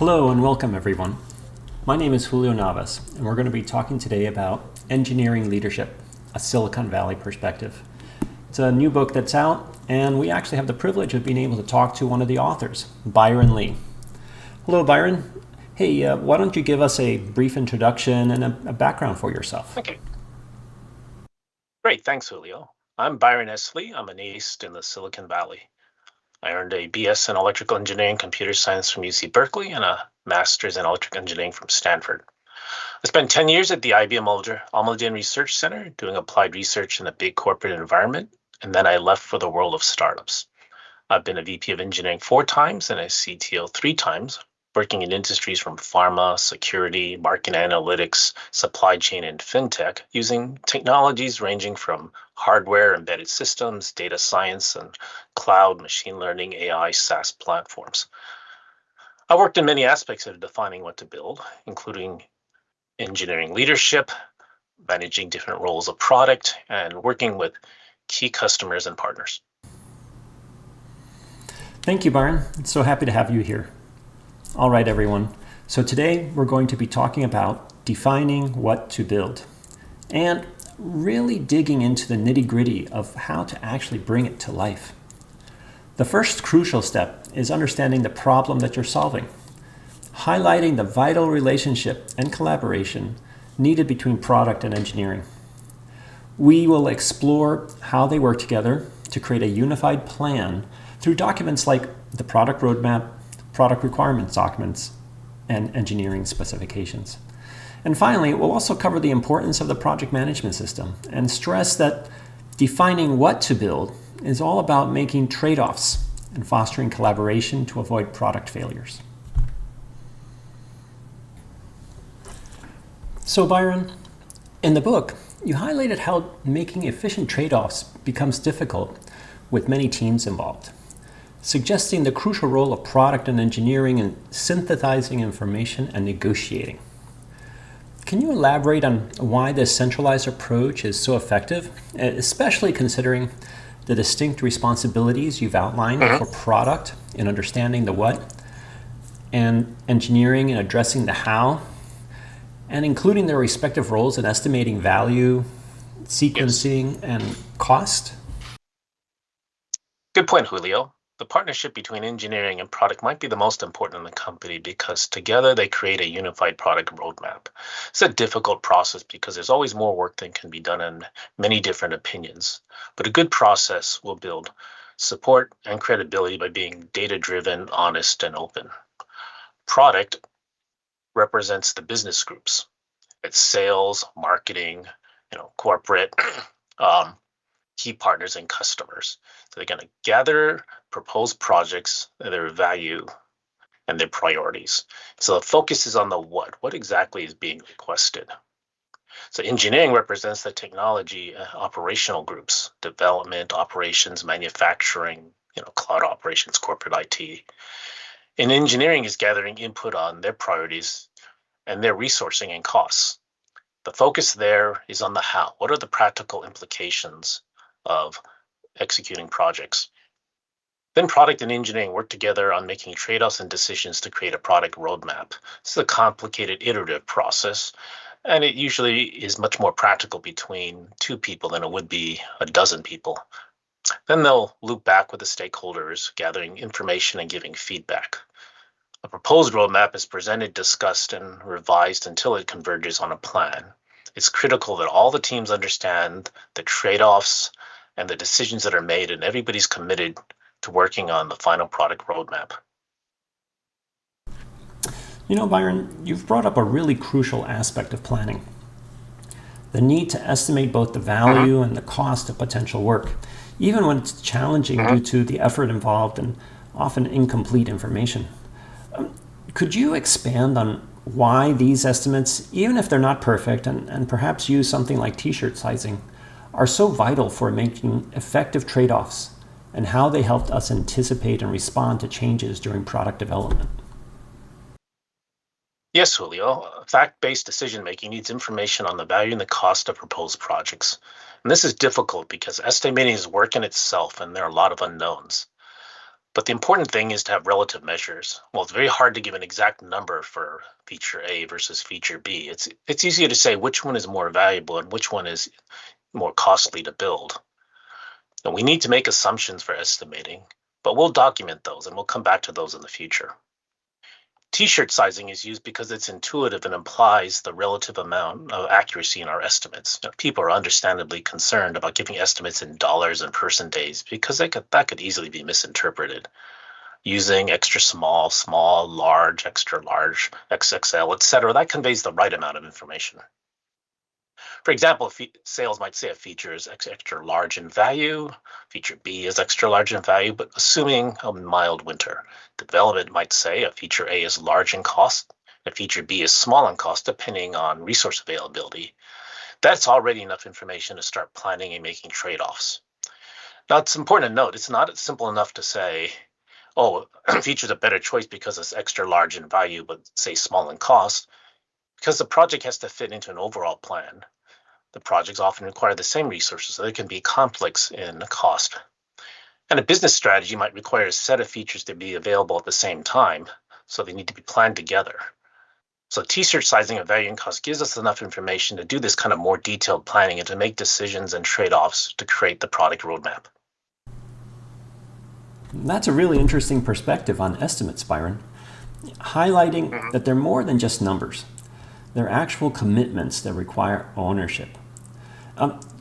Hello and welcome everyone. My name is Julio Navas and we're going to be talking today about engineering leadership, a Silicon Valley perspective. It's a new book that's out and we actually have the privilege of being able to talk to one of the authors, Byron Lee. Hello Byron. Hey, why don't you give us a brief introduction and a background for yourself? Okay. Great, thanks Julio. I'm Byron S. Lee. I'm an ace in the Silicon Valley. I earned a BS in electrical engineering, computer science from UC Berkeley, and a master's in electrical engineering from Stanford. I spent 10 years at the IBM Almaden Research Center doing applied research in a big corporate environment, and then I left for the world of startups. I've been a VP of engineering 4 times and a CTO 3 times, working in industries from pharma, security, market analytics, supply chain, and fintech, using technologies ranging from hardware, embedded systems, data science, and cloud, machine learning, AI, SaaS platforms. I worked in many aspects of defining what to build, including engineering leadership, managing different roles of product, and working with key customers and partners. Thank you, Byron. I'm so happy to have you here. All right, everyone. So today we're going to be talking about defining what to build and really digging into the nitty-gritty of how to actually bring it to life. The first crucial step is understanding the problem that you're solving, highlighting the vital relationship and collaboration needed between product and engineering. We will explore how they work together to create a unified plan through documents like the product roadmap, product requirements documents, and engineering specifications. And finally, we'll also cover the importance of the project management system and stress that defining what to build is all about making trade-offs and fostering collaboration to avoid product failures. So Byron, in the book, you highlighted how making efficient trade-offs becomes difficult with many teams involved, suggesting the crucial role of product and engineering in synthesizing information and negotiating. Can you elaborate on why this centralized approach is so effective, especially considering the distinct responsibilities you've outlined for product in understanding the what, and engineering in addressing the how, and including their respective roles in estimating value, sequencing, and cost? Good point, Julio. The partnership between engineering and product might be the most important in the company because together they create a unified product roadmap. It's a difficult process because there's always more work than can be done and many different opinions. But a good process will build support and credibility by being data-driven, honest, and open. Product represents the business groups. It's sales, marketing, corporate, key partners and customers. So they're going to gather proposed projects, their value, and their priorities. So the focus is on the what. What exactly is being requested? So engineering represents the technology operational groups, development, operations, manufacturing, cloud operations, corporate IT. And engineering is gathering input on their priorities and their resourcing and costs. The focus there is on the how. What are the practical implications of executing projects? Then product and engineering work together on making trade-offs and decisions to create a product roadmap. This is a complicated iterative process, and it usually is much more practical between 2 people than it would be a dozen people. Then they'll loop back with the stakeholders, gathering information and giving feedback. A proposed roadmap is presented, discussed, and revised until it converges on a plan. It's critical that all the teams understand the trade-offs and the decisions that are made, and everybody's committed to working on the final product roadmap. Byron, you've brought up a really crucial aspect of planning. The need to estimate both the value and the cost of potential work, even when it's challenging due to the effort involved and often incomplete information. Could you expand on why these estimates, even if they're not perfect, and perhaps use something like t-shirt sizing, are so vital for making effective trade-offs, and how they helped us anticipate and respond to changes during product development? Yes, Julio. Fact-based decision-making needs information on the value and the cost of proposed projects. And this is difficult because estimating is work in itself and there are a lot of unknowns. But the important thing is to have relative measures. Well, it's very hard to give an exact number for feature A versus feature B. It's easier to say which one is more valuable and which one is more costly to build. And we need to make assumptions for estimating, but we'll document those and we'll come back to those in the future. T-shirt sizing is used because it's intuitive and implies the relative amount of accuracy in our estimates. People are understandably concerned about giving estimates in dollars and person days because that could easily be misinterpreted. Using extra small, small, large, extra large, XXL, etc., that conveys the right amount of information. For example, sales might say a feature is extra large in value, feature B is extra large in value, but assuming a mild winter. Development might say a feature A is large in cost, and feature B is small in cost, depending on resource availability. That's already enough information to start planning and making trade-offs. Now, it's important to note, it's not simple enough to say, oh, feature's a better choice because it's extra large in value, but say small in cost, because the project has to fit into an overall plan. The projects often require the same resources, so they can be complex in cost. And a business strategy might require a set of features to be available at the same time, so they need to be planned together. So T-shirt sizing of value and cost gives us enough information to do this kind of more detailed planning and to make decisions and trade-offs to create the product roadmap. That's a really interesting perspective on estimates, Byron, highlighting that they're more than just numbers. They're actual commitments that require ownership.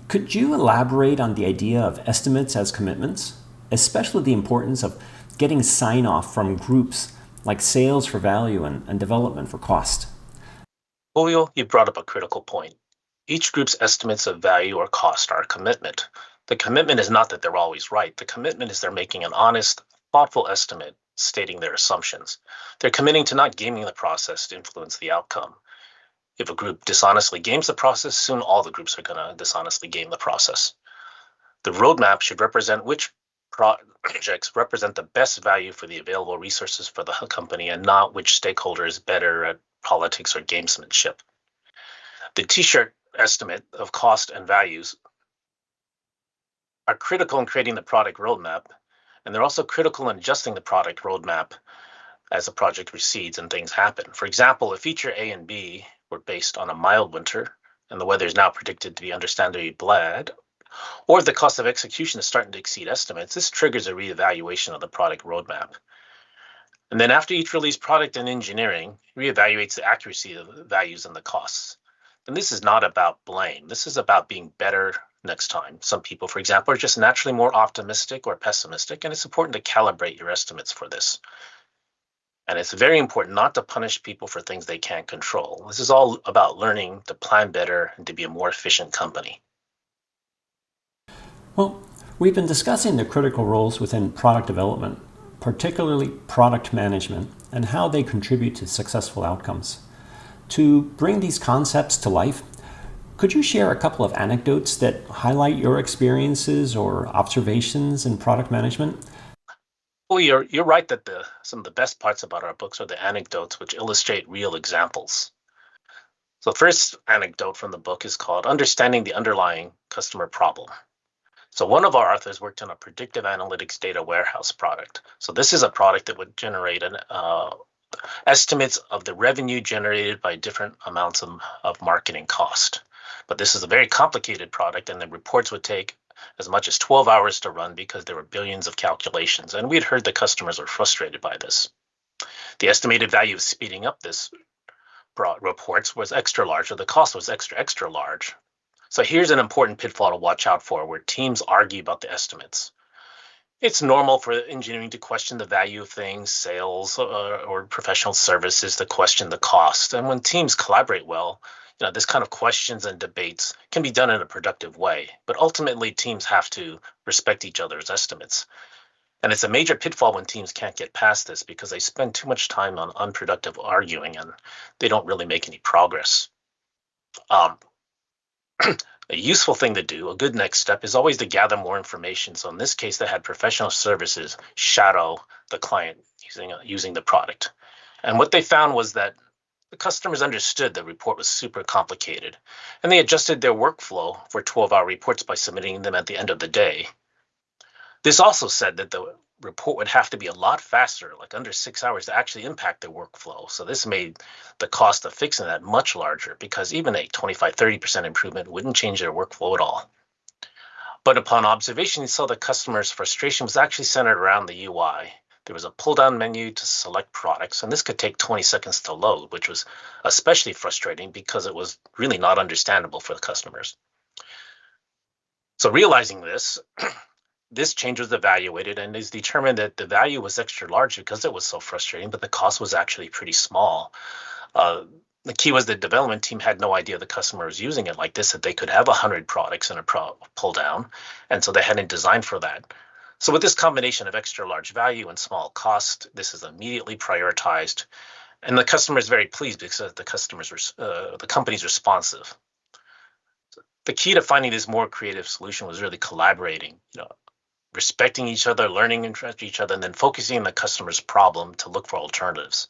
Could you elaborate on the idea of estimates as commitments, especially the importance of getting sign-off from groups like sales for value and development for cost? Julio, you brought up a critical point. Each group's estimates of value or cost are a commitment. The commitment is not that they're always right. The commitment is they're making an honest, thoughtful estimate stating their assumptions. They're committing to not gaming the process to influence the outcome. If a group dishonestly games the process, soon all the groups are going to dishonestly game the process. The roadmap should represent which projects represent the best value for the available resources for the company and not which stakeholder is better at politics or gamesmanship. The T-shirt estimate of cost and values are critical in creating the product roadmap, and they're also critical in adjusting the product roadmap as the project recedes and things happen. For example, if feature A and B were based on a mild winter and the weather is now predicted to be understandably bad, or if the cost of execution is starting to exceed estimates, this triggers a reevaluation of the product roadmap. And then after each release, product and engineering reevaluates the accuracy of the values and the costs. And this is not about blame. This is about being better next time. Some people, for example, are just naturally more optimistic or pessimistic, and it's important to calibrate your estimates for this. And it's very important not to punish people for things they can't control. This is all about learning to plan better and to be a more efficient company. Well, we've been discussing the critical roles within product development, particularly product management, and how they contribute to successful outcomes. To bring these concepts to life, could you share a couple of anecdotes that highlight your experiences or observations in product management? Well, you're right that some of the best parts about our books are the anecdotes which illustrate real examples. So the first anecdote from the book is called Understanding the Underlying Customer Problem. So one of our authors worked on a predictive analytics data warehouse product. So this is a product that would generate estimates of the revenue generated by different amounts of marketing cost. But this is a very complicated product, and the reports would take as much as 12 hours to run because there were billions of calculations, and we had heard the customers were frustrated by this. The estimated value of speeding up this reports was extra large, or the cost was extra large. So here's an important pitfall to watch out for where teams argue about the estimates. It's normal for engineering to question the value of things, sales or professional services to question the cost. And when teams collaborate well, this kind of questions and debates can be done in a productive way. But ultimately, teams have to respect each other's estimates. And it's a major pitfall when teams can't get past this because they spend too much time on unproductive arguing and they don't really make any progress. A useful thing to do, a good next step, is always to gather more information. So in this case, they had professional services shadow the client using the product. And what they found was that the customers understood the report was super complicated, and they adjusted their workflow for 12-hour reports by submitting them at the end of the day. This also said that report would have to be a lot faster, like under 6 hours, to actually impact their workflow. So this made the cost of fixing that much larger, because even a 25-30% improvement wouldn't change their workflow at all. But upon observation, you saw the customer's frustration was actually centered around the UI. There was a pull-down menu to select products, and this could take 20 seconds to load, which was especially frustrating because it was really not understandable for the customers. So realizing this, this change was evaluated, and is determined that the value was extra large because it was so frustrating, but the cost was actually pretty small. The key was the development team had no idea the customer was using it like this, that they could have 100 products in a pull down, and so they hadn't designed for that. So with this combination of extra large value and small cost, this is immediately prioritized, and the customer is very pleased because the company's responsive. The key to finding this more creative solution was really collaborating, respecting each other, learning and trusting each other, and then focusing on the customer's problem to look for alternatives.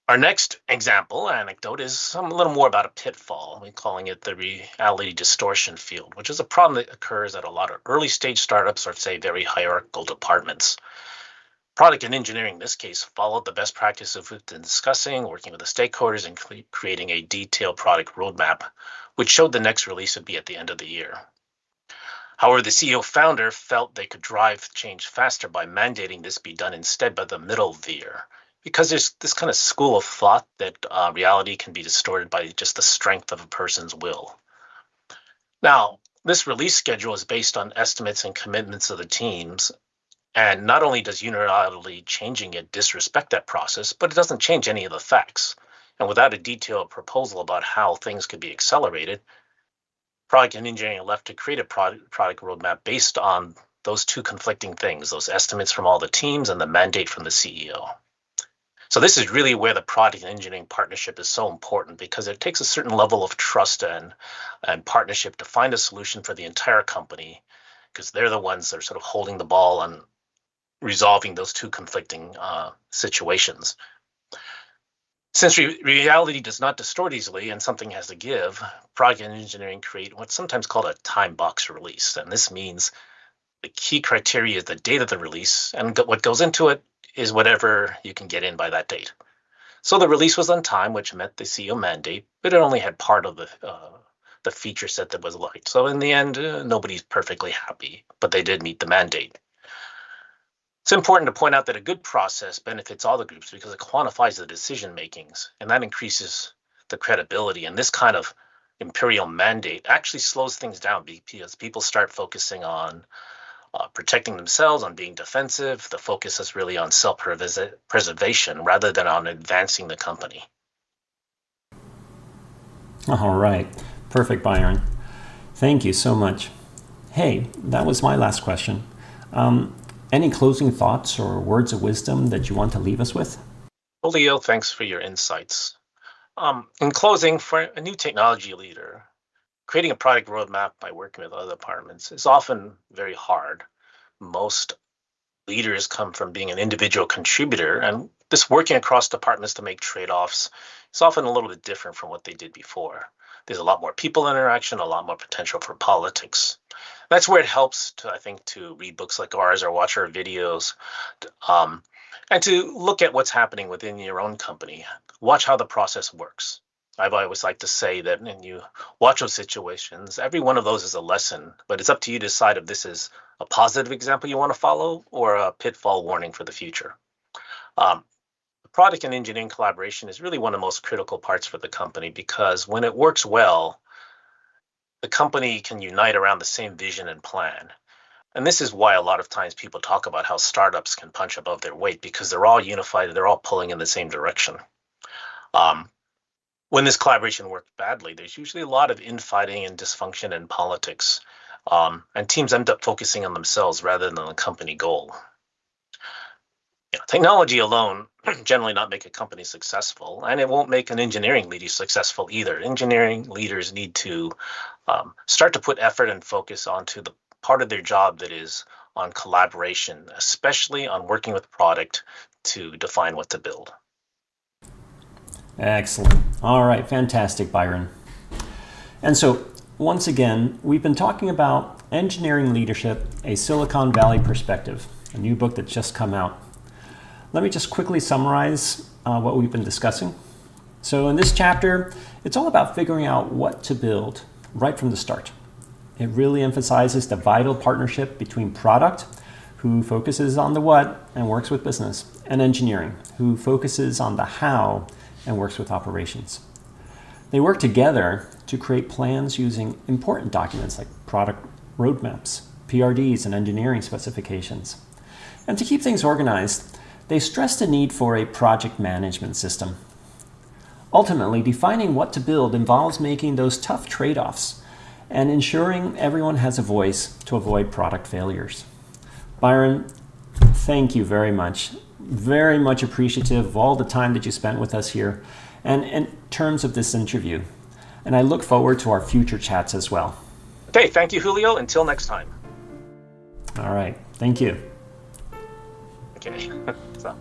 Our next example, anecdote, is a little more about a pitfall. We're calling it the reality distortion field, which is a problem that occurs at a lot of early stage startups, or say very hierarchical departments. Product and engineering, in this case, followed the best practices we've been discussing, working with the stakeholders and creating a detailed product roadmap, which showed the next release would be at the end of the year. However, the CEO founder felt they could drive change faster by mandating this be done instead by the middle of the year, because there's this kind of school of thought that reality can be distorted by just the strength of a person's will. Now, this release schedule is based on estimates and commitments of the teams, and not only does unilaterally changing it disrespect that process, but it doesn't change any of the facts. And without a detailed proposal about how things could be accelerated, product and engineering are left to create a product roadmap based on those two conflicting things, those estimates from all the teams and the mandate from the CEO. So this is really where the product and engineering partnership is so important, because it takes a certain level of trust and partnership to find a solution for the entire company, because they're the ones that are sort of holding the ball on resolving those two conflicting situations. Since reality does not distort easily and something has to give, product and engineering create what's sometimes called a time box release. And this means the key criteria is the date of the release, and what goes into it is whatever you can get in by that date. So the release was on time, which met the CEO mandate, but it only had part of the feature set that was liked. So in the end, nobody's perfectly happy, but they did meet the mandate. It's important to point out that a good process benefits all the groups because it quantifies the decision makings, and that increases the credibility. And this kind of imperial mandate actually slows things down because people start focusing on protecting themselves, on being defensive. The focus is really on self-preservation rather than on advancing the company. All right. Perfect, Byron. Thank you so much. Hey, that was my last question. Any closing thoughts or words of wisdom that you want to leave us with? Well, Leo, thanks for your insights. In closing, for a new technology leader, creating a product roadmap by working with other departments is often very hard. Most leaders come from being an individual contributor, and this working across departments to make trade-offs is often a little bit different from what they did before. There's a lot more people interaction, a lot more potential for politics. That's where it helps to read books like ours or watch our videos, and to look at what's happening within your own company. Watch how the process works. I've always liked to say that when you watch those situations, every one of those is a lesson, but it's up to you to decide if this is a positive example you want to follow or a pitfall warning for the future. Product and engineering collaboration is really one of the most critical parts for the company, because when it works well, the company can unite around the same vision and plan. And this is why a lot of times people talk about how startups can punch above their weight, because they're all unified, they're all pulling in the same direction. When this collaboration works badly, there's usually a lot of infighting and dysfunction in politics, and teams end up focusing on themselves rather than the company goal. Technology alone generally not make a company successful, and it won't make an engineering leader successful either. Engineering leaders need to start to put effort and focus onto the part of their job that is on collaboration, especially on working with product to define what to build. Excellent. All right, fantastic, Byron. And so once again, we've been talking about Engineering Leadership, a Silicon Valley Perspective, a new book that's just come out. Let me just quickly summarize what we've been discussing. So in this chapter, it's all about figuring out what to build right from the start. It really emphasizes the vital partnership between product, who focuses on the what and works with business, and engineering, who focuses on the how and works with operations. They work together to create plans using important documents like product roadmaps, PRDs, and engineering specifications. And to keep things organized, they stress the need for a project management system. Ultimately, defining what to build involves making those tough trade-offs and ensuring everyone has a voice to avoid product failures. Byron, thank you very much. Very much appreciative of all the time that you spent with us here and in terms of this interview. And I look forward to our future chats as well. Okay, thank you, Julio. Until next time. All right, thank you. Okay. So.